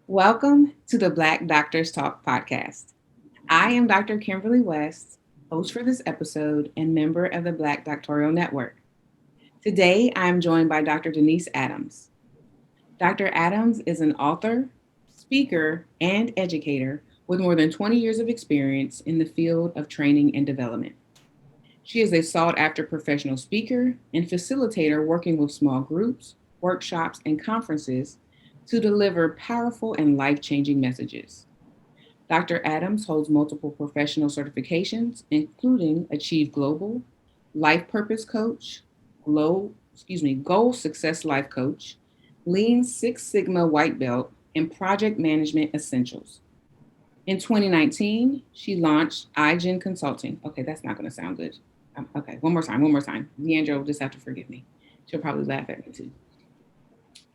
Welcome to the Black Doctors Talk podcast. I am Dr. Kimberly West, host for this episode and member of the Black Doctoral Network. Today, I am joined by Dr. Denise Adams. Dr. Adams is an author, speaker, and educator with more than 20 years of experience in the field of training and development. She is a sought-after professional speaker and facilitator working with small groups, workshops, and conferences to deliver powerful and life-changing messages. Dr. Adams holds multiple professional certifications, including Achieve Global, Life Purpose Coach, Goal Success Life Coach, Lean Six Sigma White Belt, and Project Management Essentials. In 2019, she launched iGen Consulting. Okay, that's not going to sound good. Okay, one more time. Leandra will just have to forgive me. She'll probably laugh at me too.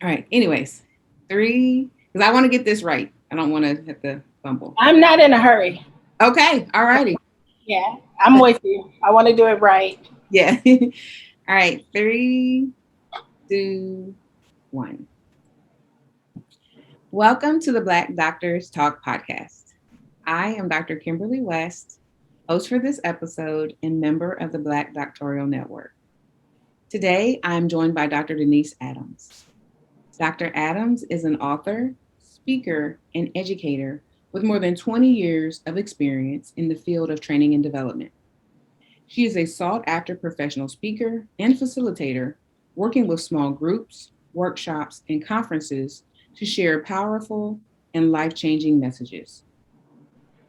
All right, anyways, three, because I want to get this right. I don't want to hit the fumble. I'm not in a hurry. Okay, all righty. Yeah, I'm with you. I want to do it right. Yeah. All right, 3, 2, 1. Welcome to the Black Doctors Talk podcast. I am Dr. Kimberly West, host for this episode and member of the Black Doctoral Network. Today, I'm joined by Dr. Denise Adams. Dr. Adams is an author, speaker, and educator with more than 20 years of experience in the field of training and development. She is a sought-after professional speaker and facilitator working with small groups, workshops, and conferences to share powerful and life-changing messages.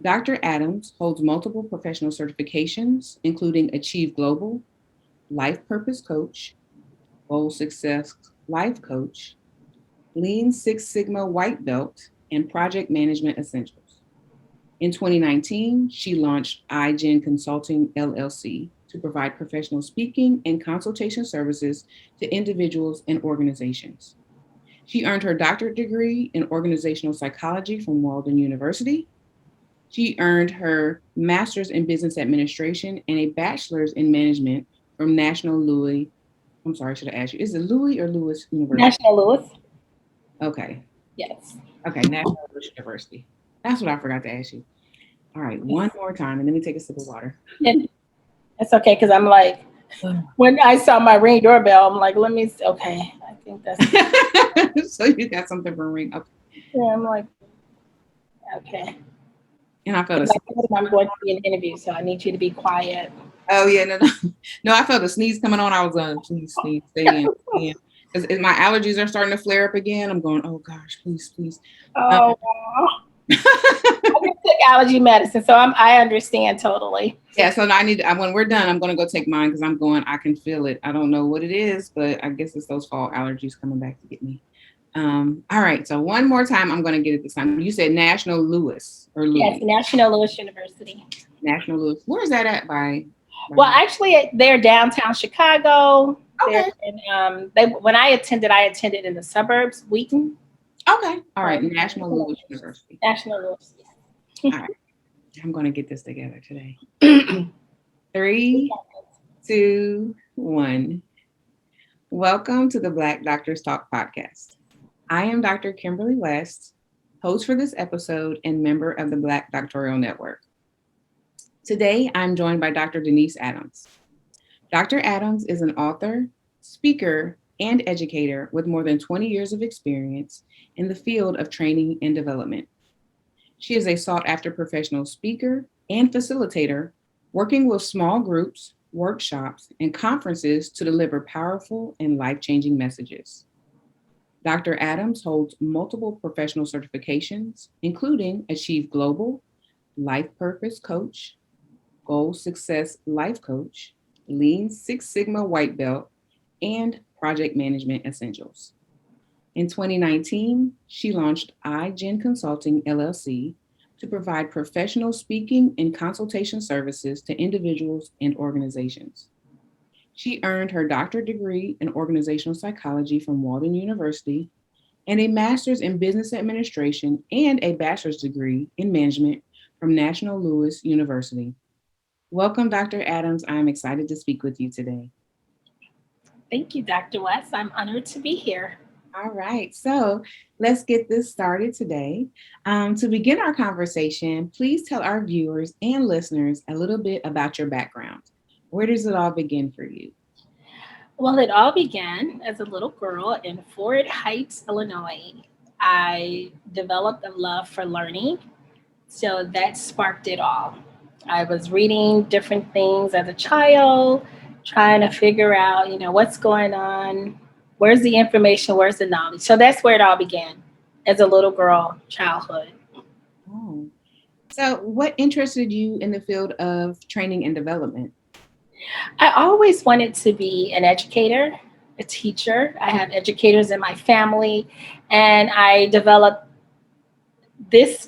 Dr. Adams holds multiple professional certifications, including Achieve Global, Life Purpose Coach, Goal Success Life Coach, Lean Six Sigma White Belt, and Project Management Essentials. In 2019, she launched iGen Consulting LLC to provide professional speaking and consultation services to individuals and organizations. She earned her doctorate degree in organizational psychology from Walden University. She earned her master's in business administration and a bachelor's in management from National Louis. I'm sorry, I should have asked you. Is it Louis or Lewis University? National Lewis. Okay. Yes. Okay, National Louis University. That's what I forgot to ask you. All right, one more time, and let me take a sip of water. That's okay, because I'm like, when I saw my Ring doorbell, I'm like, okay, I think that's. So you got something for a ring. Okay. Yeah, I'm like, okay. And I felt I'm going to be an interview, so I need you to be quiet. Oh, yeah, no, I felt a sneeze coming on. I was going, please, stay in. Because my allergies are starting to flare up again. I'm going, oh, gosh, please. Oh, I just took allergy medicine, so I understand totally. Yeah, so I need, when we're done, I'm going to go take mine because I'm going, I can feel it. I don't know what it is, but I guess it's those fall allergies coming back to get me. All right, so one more time, I'm going to get it this time. You said National Louis or Louis? Yes, National Louis University. National Louis. Where is that at by? Well, actually, they're downtown Chicago. Okay. And when I attended in the suburbs, Wheaton. Okay. All right. National Louis University. National Louis. All right. I'm going to get this together today. 3, 2, 1. Welcome to the Black Doctors Talk podcast. I am Dr. Kimberly West, host for this episode and member of the Black Doctoral Network. Today, I'm joined by Dr. Denise Adams. Dr. Adams is an author, speaker, and educator with more than 20 years of experience in the field of training and development. She is a sought-after professional speaker and facilitator working with small groups, workshops, and conferences to deliver powerful and life-changing messages. Dr. Adams holds multiple professional certifications, including Achieve Global, Life Purpose Coach, Goal Success Life Coach, Lean Six Sigma White Belt, and Project Management Essentials. In 2019, she launched iGen Consulting LLC to provide professional speaking and consultation services to individuals and organizations. She earned her doctorate degree in organizational psychology from Walden University and a master's in business administration and a bachelor's degree in management from National Louis University. Welcome, Dr. Adams. I'm excited to speak with you today. Thank you, Dr. West. I'm honored to be here. All right, so let's get this started today. To begin our conversation, please tell our viewers and listeners a little bit about your background. Where does it all begin for you? Well, it all began as a little girl in Fort Heights, Illinois. I developed a love for learning, so that sparked it all. I was reading different things as a child, trying to figure out, what's going on, where's the information, where's the knowledge. So that's where it all began as a little girl, childhood. Oh, so what interested you in the field of training and development? I always wanted to be an educator, a teacher. I have educators in my family, and I developed these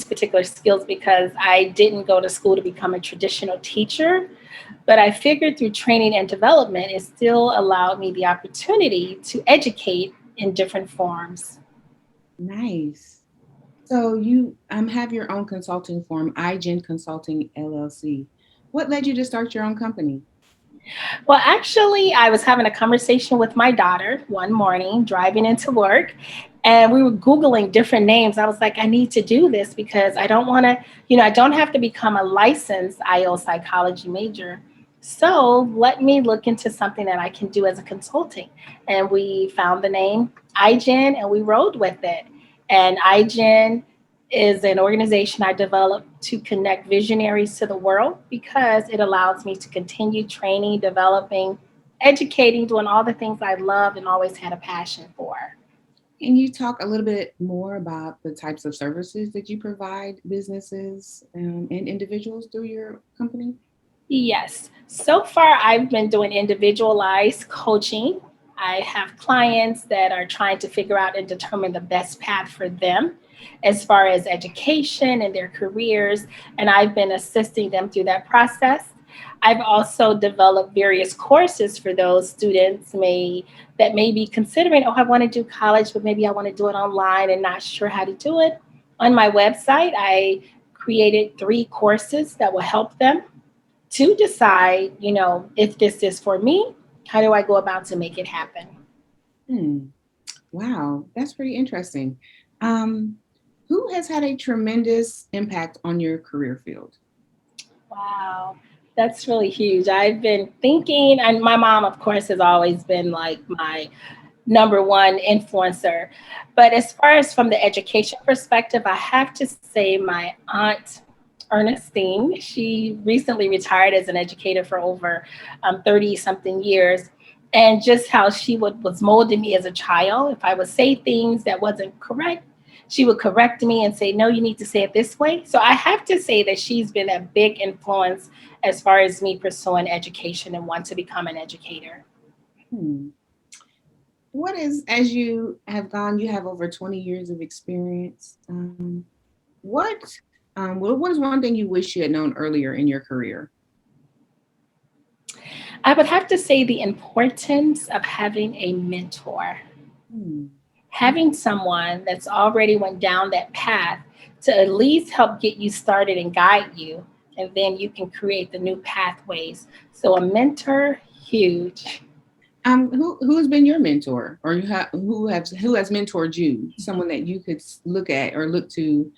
particular skills because I didn't go to school to become a traditional teacher, but I figured through training and development, it still allowed me the opportunity to educate in different forms. Nice. So you have your own consulting firm, iGen Consulting LLC. What led you to start your own company? Well, actually, I was having a conversation with my daughter one morning driving into work, and we were Googling different names. I was like, I need to do this because I don't want to, I don't have to become a licensed IO psychology major. So let me look into something that I can do as a consulting. And we found the name iGen and we rode with it. And iGen is an organization I developed to connect visionaries to the world because it allows me to continue training, developing, educating, doing all the things I love and always had a passion for. Can you talk a little bit more about the types of services that you provide businesses and individuals through your company? Yes. So far, I've been doing individualized coaching. I have clients that are trying to figure out and determine the best path for them as far as education and their careers. And I've been assisting them through that process. I've also developed various courses for those students that may be considering, oh, I want to do college, but maybe I want to do it online and not sure how to do it. On my website, I created 3 courses that will help them to decide, if this is for me, how do I go about to make it happen? Hmm. Wow, that's pretty interesting. Um, who has had a tremendous impact on your career field? Wow, that's really huge. I've been thinking, and my mom, of course, has always been like my number one influencer. But as far as from the education perspective, I have to say my aunt Ernestine, she recently retired as an educator for over 30 something years. And just how was molding me as a child. If I would say things that wasn't correct, she would correct me and say, no, you need to say it this way. So I have to say that she's been a big influence as far as me pursuing education and want to become an educator. Hmm. What is, as you have gone, you have over 20 years of experience. What, what is one thing you wish you had known earlier in your career? I would have to say the importance of having a mentor, Hmm. having someone that's already went down that path to at least help get you started and guide you, and then you can create the new pathways. So a mentor, huge. Who's been your mentor, or who has mentored you? Someone that you could look at or look to,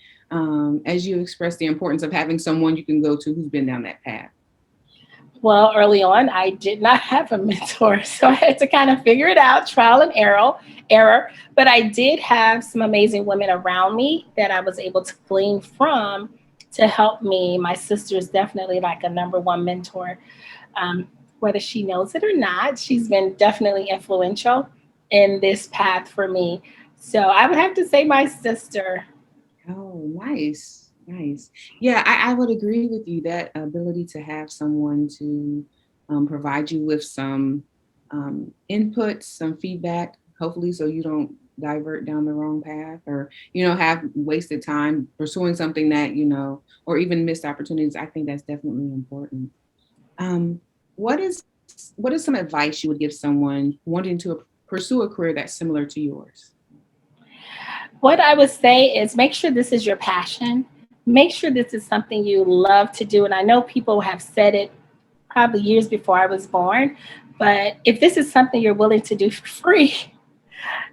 as you express the importance of having someone you can go to who's been down that path. Well, early on, I did not have a mentor, so I had to kind of figure it out, trial and error. But I did have some amazing women around me that I was able to glean from to help me. My sister is definitely like a number one mentor. Um, Whether she knows it or not, she's been definitely influential in this path for me. So I would have to say my sister. Oh, nice, nice. Yeah, I would agree with you that ability to have someone to provide you with some input, some feedback, hopefully, so you don't divert down the wrong path or have wasted time pursuing something that or even missed opportunities. I think that's definitely important. Um, what is some advice you would give someone wanting to pursue a career that's similar to yours? What I would say is make sure this is your passion. Make sure this is something you love to do. And I know people have said it probably years before I was born, but if this is something you're willing to do for free,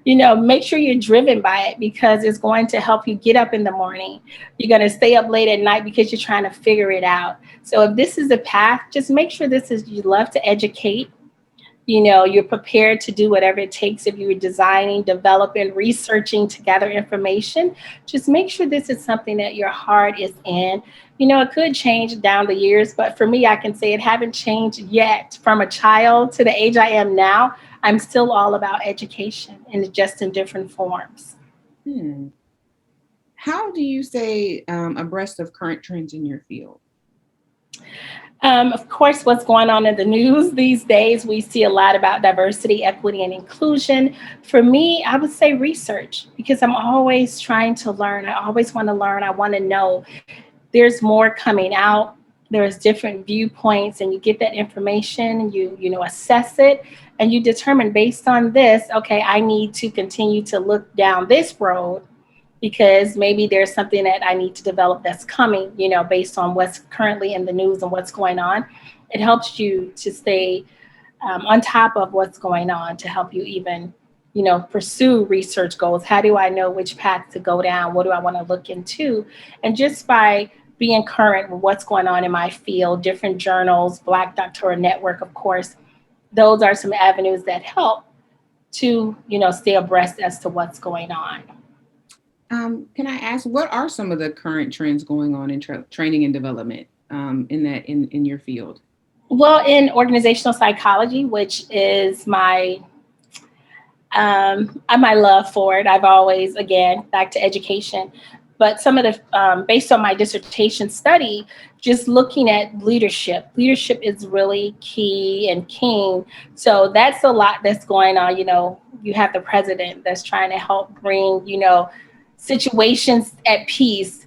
Make sure you're driven by it because it's going to help you get up in the morning. You're going to stay up late at night because you're trying to figure it out. So if this is the path, just make sure this is, you love to educate. You're prepared to do whatever it takes. If you're designing, developing, researching to gather information, just make sure this is something that your heart is in. It could change down the years, but for me, I can say it haven't changed yet. From a child to the age I am now, I'm still all about education, and just in different forms. Hmm. How do you stay abreast of current trends in your field? Of course, what's going on in the news these days, we see a lot about diversity, equity, and inclusion. For me, I would say research, because I'm always trying to learn. I always want to learn. I want to know. There's more coming out. There's different viewpoints, and you get that information. You assess it, and you determine based on this. Okay, I need to continue to look down this road because maybe there's something that I need to develop that's coming, based on what's currently in the news and what's going on. It helps you to stay on top of what's going on, to help you even, pursue research goals. How do I know which path to go down? What do I want to look into? And just by being current with what's going on in my field, different journals, Black Doctoral Network, of course, those are some avenues that help to, stay abreast as to what's going on. Can I ask, what are some of the current trends going on in training and development in your field? Well, in organizational psychology, which is my love for it. I've always, again, back to education, but some of the, based on my dissertation study, just looking at leadership. Leadership is really key and king. So that's a lot that's going on. You have the president that's trying to help bring, situations at peace,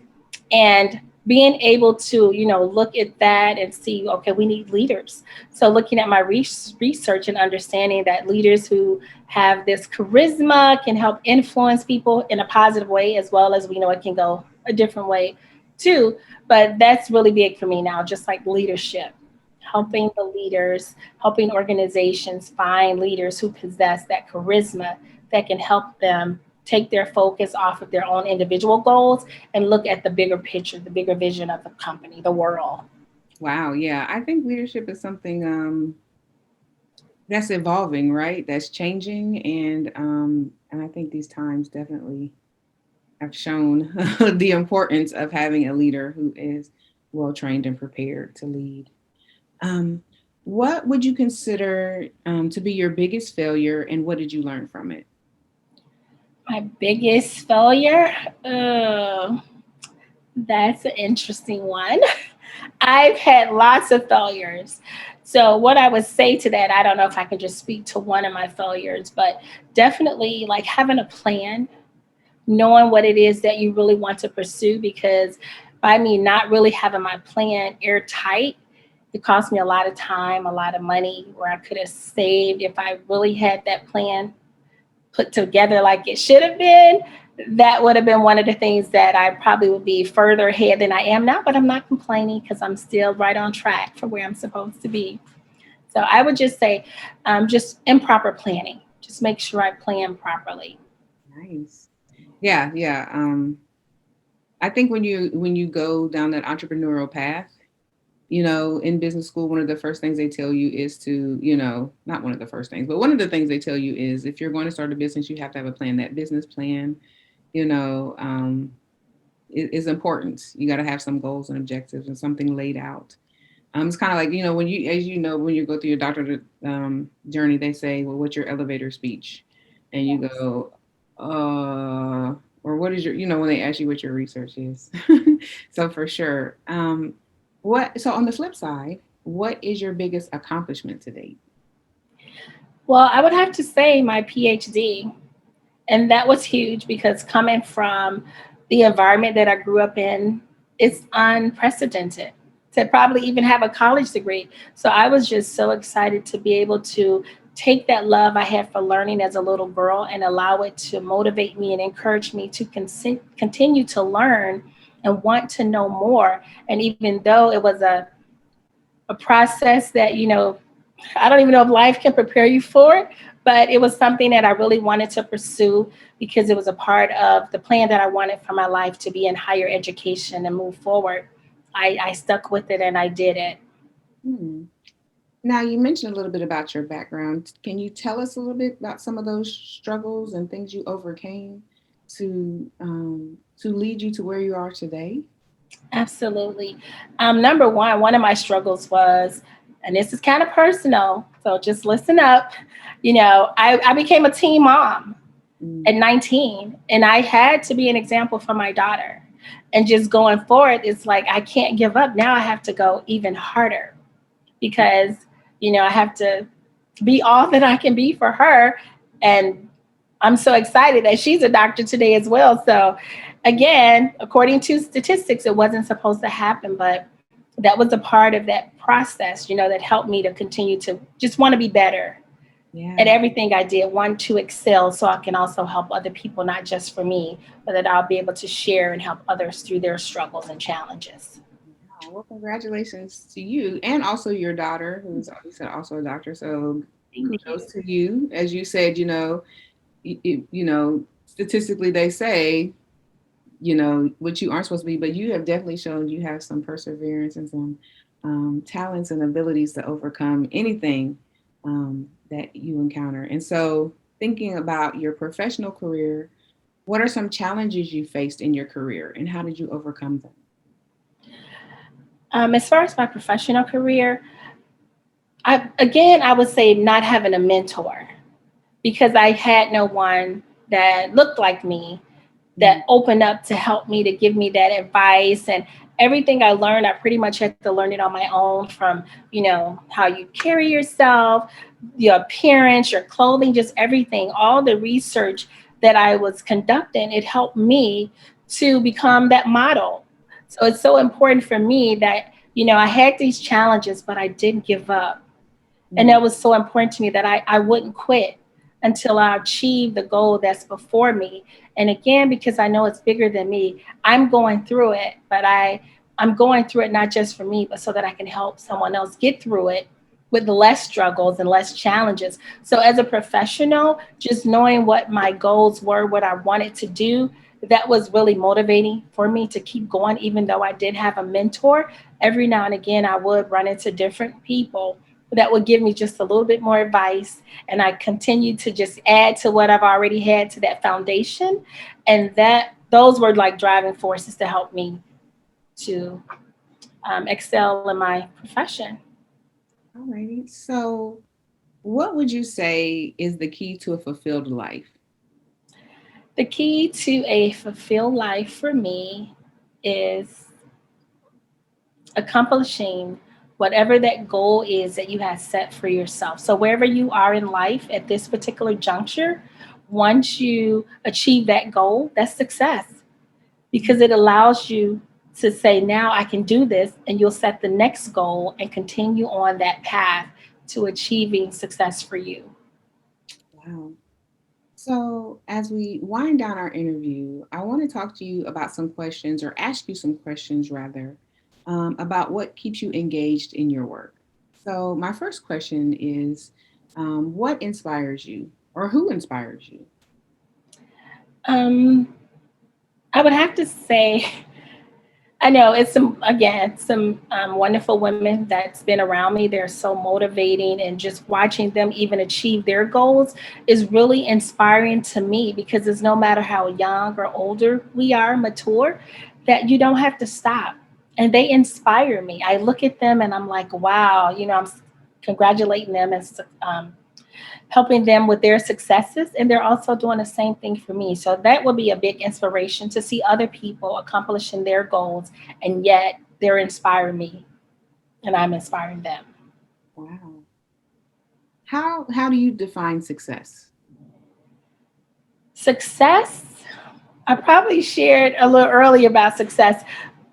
and being able to, look at that and see, okay, we need leaders. So looking at my research and understanding that leaders who have this charisma can help influence people in a positive way, as well as we know it can go a different way too. But that's really big for me now, just like leadership, helping the leaders, helping organizations find leaders who possess that charisma that can help them take their focus off of their own individual goals and look at the bigger picture, the bigger vision of the company, the world. Wow, yeah, I think leadership is something that's evolving, right? That's changing, and I think these times definitely have shown the importance of having a leader who is well trained and prepared to lead. Um, what would you consider to be your biggest failure, and what did you learn from it? My biggest failure? That's an interesting one. I've had lots of failures. So, what I would say to that, I don't know if I can just speak to one of my failures, but definitely like having a plan, knowing what it is that you really want to pursue. Because by me not really having my plan airtight, it cost me a lot of time, a lot of money where I could have saved if I really had that plan put together like it should have been. That would have been one of the things that I probably would be further ahead than I am now, but I'm not complaining because I'm still right on track for where I'm supposed to be. So I would just say, just improper planning. Just make sure I plan properly. Nice. Yeah, yeah. I think when you go down that entrepreneurial path, in business school, one of the first things they tell you is to, not one of the first things, but one of the things they tell you is if you're going to start a business, you have to have a plan. That business plan, you know, um, is important. You got to have some goals and objectives and something laid out. It's kind of like, when you, as you know, when you go through your doctorate journey, they say, well, what's your elevator speech? And you Yes. go, or what is your, when they ask you what your research is. So for sure. So on the flip side, what is your biggest accomplishment to date? Well, I would have to say my PhD. And that was huge because coming from the environment that I grew up in, it's unprecedented to probably even have a college degree. So I was just so excited to be able to take that love I had for learning as a little girl and allow it to motivate me and encourage me to continue to learn and want to know more. And even though it was a process that, I don't even know if life can prepare you for it, but it was something that I really wanted to pursue because it was a part of the plan that I wanted for my life to be in higher education and move forward. I stuck with it and I did it. Hmm. Now, you mentioned a little bit about your background. Can you tell us a little bit about some of those struggles and things you overcame to lead you to where you are today? Absolutely. Number one of my struggles was, and this is kind of personal, so just listen up. I became a teen mom at Mm, 19, and I had to be an example for my daughter. And just going forward, it's like I can't give up. Now I have to go even harder because, I have to be all that I can be for her. And I'm so excited that she's a doctor today as well. So, again, according to statistics, it wasn't supposed to happen, but that was a part of that process, that helped me to continue to just want to be better at yeah. everything I did, want to excel so I can also help other people, not just for me, but that I'll be able to share and help others through their struggles and challenges. Wow. Well, congratulations to you and also your daughter, who's you said also a doctor. So Thank kudos you. to you. As you said, statistically they say, what you aren't supposed to be, but you have definitely shown you have some perseverance and some talents and abilities to overcome anything that you encounter. And so, thinking about your professional career, what are some challenges you faced in your career and how did you overcome them? As far as my professional career, I would say not having a mentor because I had no one that looked like me Mm, that opened up to help me to give me that advice. And everything I learned, I pretty much had to learn it on my own, from how you carry yourself, your appearance, your clothing, just everything, all the research that I was conducting. It helped me to become that model. So it's so important for me that I had these challenges, but I didn't give up. And mm, that was so important to me that I wouldn't quit until I achieved the goal that's before me. And again, because I know it's bigger than me, I'm going through it, but I'm going through it not just for me, but so that I can help someone else get through it with less struggles and less challenges. So as a professional, just knowing what my goals were, what I wanted to do, that was really motivating for me to keep going, even though I did have a mentor. Every now and again, I would run into different people that would give me just a little bit more advice. And I continue to just add to what I've already had to that foundation. And those were like driving forces to help me to excel in my profession. alrighty. So, what would you say is the key to a fulfilled life? The key to a fulfilled life for me is accomplishing whatever that goal is that you have set for yourself. So, wherever you are in life at this particular juncture, once you achieve that goal, that's success because it allows you to say, now I can do this, and you'll set the next goal and continue on that path to achieving success for you. Wow. So, as we wind down our interview, I want to talk to you about some questions, or ask you some questions rather, about what keeps you engaged in your work. So, my first question is, what inspires you, or who inspires you? Um, I would have to say, I know it's some wonderful women that's been around me. They're so motivating, and just watching them even achieve their goals is really inspiring to me because it's no matter how young or older we are, mature, that you don't have to stop. And they inspire me. I look at them and I'm like, wow, I'm congratulating them and helping them with their successes, and they're also doing the same thing for me. So that would be a big inspiration to see other people accomplishing their goals, and yet they're inspiring me and I'm inspiring them. Wow. How do you define success? Success, I probably shared a little earlier about success,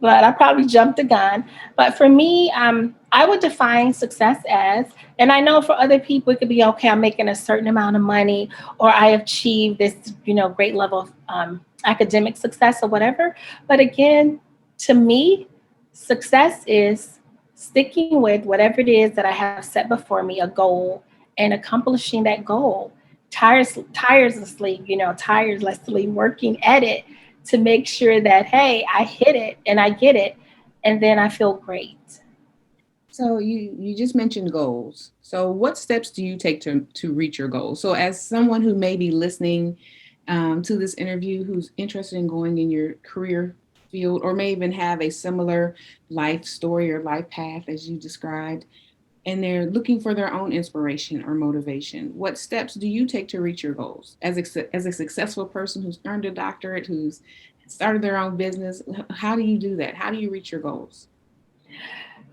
but I probably jumped the gun. But for me, I would define success as, and I know for other people it could be, okay, I'm making a certain amount of money, or I achieved this, great level of academic success or whatever. But again, to me, success is sticking with whatever it is that I have set before me, a goal, and accomplishing that goal. tirelessly, tirelessly working at it to make sure that, hey, I hit it and I get it. And then I feel great. So you just mentioned goals. So what steps do you take to reach your goals? So as someone who may be listening to this interview, who's interested in going in your career field, or may even have a similar life story or life path as you described, and they're looking for their own inspiration or motivation, what steps do you take to reach your goals? As a successful person who's earned a doctorate, who's started their own business, how do you do that? How do you reach your goals?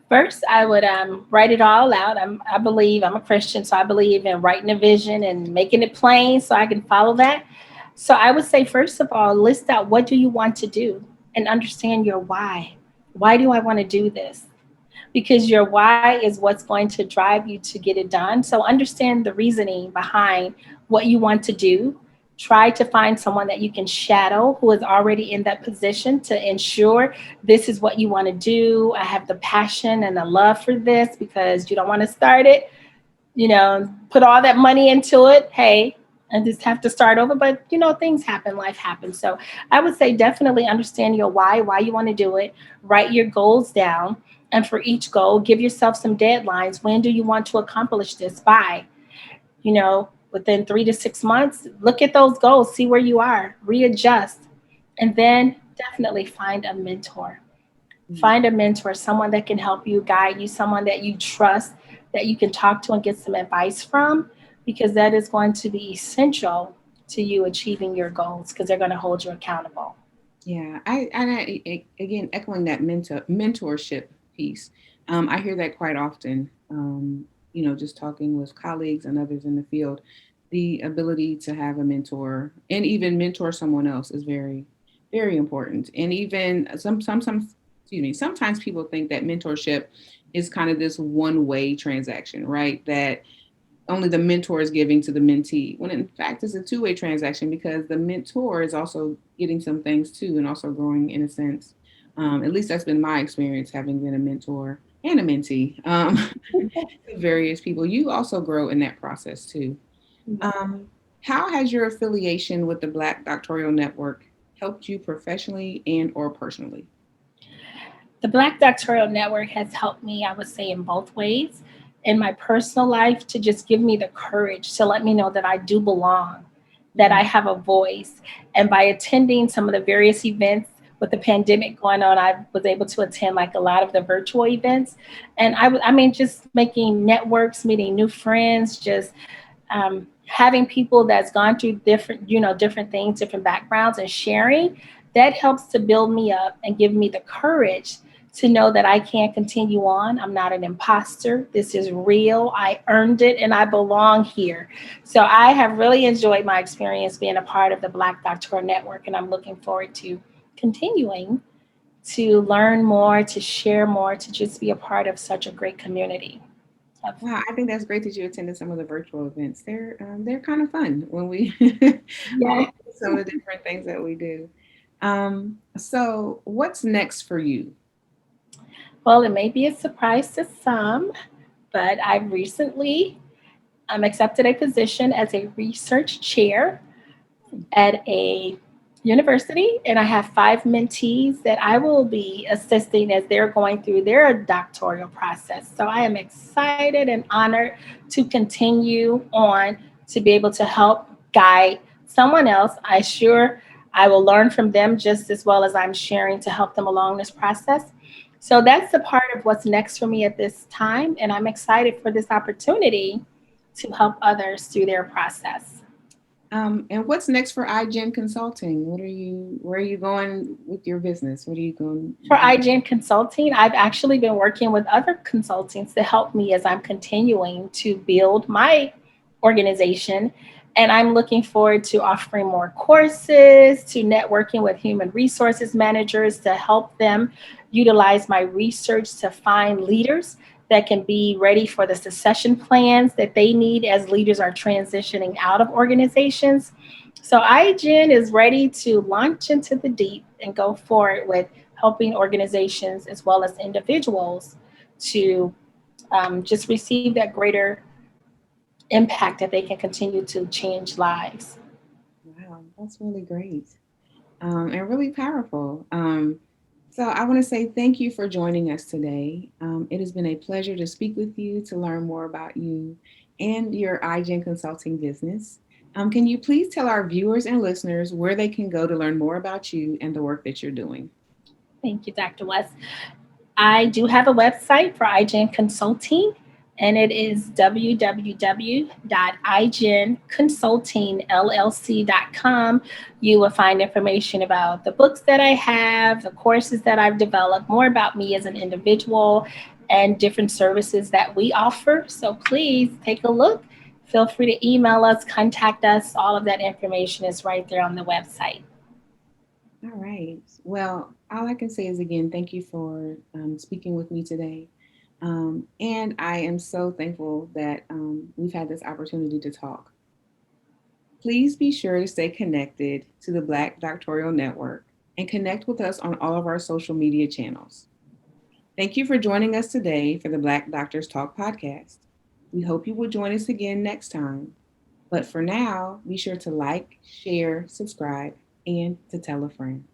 First, I would write it all out. I believe I'm a Christian, so I believe in writing a vision and making it plain so I can follow that. So I would say, first of all, list out what do you want to do and understand your why. Why do I want to do this? Because your why is what's going to drive you to get it done. So understand the reasoning behind what you want to do. Try to find someone that you can shadow who is already in that position to ensure this is what you want to do. I have the passion and the love for this, because you don't want to start it, put all that money into it. Hey, and just have to start over. But things happen, life happens. So I would say definitely understand your why you want to do it, write your goals down. And for each goal, give yourself some deadlines. When do you want to accomplish this by? Within 3 to 6 months, look at those goals, see where you are, readjust, and then definitely find a mentor. Find a mentor, someone that can help you, guide you, someone that you trust, that you can talk to and get some advice from, because that is going to be essential to you achieving your goals, because they're going to hold you accountable. Yeah, again echoing that mentorship piece. I hear that quite often. Just talking with colleagues and others in the field, the ability to have a mentor and even mentor someone else is very, very important. And even excuse me, sometimes people think that mentorship is kind of this one-way transaction, right? That only the mentor is giving to the mentee, when in fact it's a two-way transaction, because the mentor is also getting some things too and also growing in a sense. At least that's been my experience, having been a mentor and a mentee to various people. You also grow in that process too. um, how has your affiliation with the Black Doctoral Network helped you professionally and or personally? The Black Doctoral Network has helped me, I would say, in both ways. In my personal life, to just give me the courage to let me know that I do belong, that I Mhm. have a voice. And by attending some of the various events with the pandemic going on, I was able to attend like a lot of the virtual events. And I mean, just making networks, meeting new friends, just having people that's gone through different things, different backgrounds, and sharing, that helps to build me up and give me the courage to know that I can continue on. I'm not an imposter. This is real. I earned it and I belong here. So I have really enjoyed my experience being a part of the Black Doctoral Network, and I'm looking forward to continuing to learn more, to share more, to just be a part of such a great community. Wow, I think that's great that you attended some of the virtual events. They're kind of fun when we all Yeah. do some of the different things that we do. So what's next for you? Well, it may be a surprise to some, but I recently accepted a position as a research chair at a university, and I have 5 mentees that I will be assisting as they're going through their doctoral process. So I am excited and honored to continue on to be able to help guide someone else. I sure I will learn from them just as well as I'm sharing to help them along this process. So that's the part of what's next for me at this time, and I'm excited for this opportunity to help others through their process. And what's next for iGen Consulting? Where are you going with your business? What are you going? For iGen Consulting, I've actually been working with other consultants to help me as I'm continuing to build my organization. And I'm looking forward to offering more courses, to networking with human resources managers to help them utilize my research to find leaders that can be ready for the succession plans that they need as leaders are transitioning out of organizations. So iGen is ready to launch into the deep and go forward with helping organizations as well as individuals to just receive that greater impact that they can continue to change lives. Wow, that's really great, and really powerful. So I want to say thank you for joining us today. It has been a pleasure to speak with you, to learn more about you and your iGen Consulting business. Can you please tell our viewers and listeners where they can go to learn more about you and the work that you're doing? Thank you, Dr. West. I do have a website for iGen Consulting, and it is www.igenconsultingllc.com. You will find information about the books that I have, the courses that I've developed, more about me as an individual, and different services that we offer. So please take a look. Feel free to email us, contact us. All of that information is right there on the website. All right. Well, all I can say is again, thank you for speaking with me today. And I am so thankful that we've had this opportunity to talk. Please be sure to stay connected to the Black Doctoral Network and connect with us on all of our social media channels. Thank you for joining us today for the Black Doctors Talk podcast. We hope you will join us again next time. But for now, be sure to like, share, subscribe, and to tell a friend.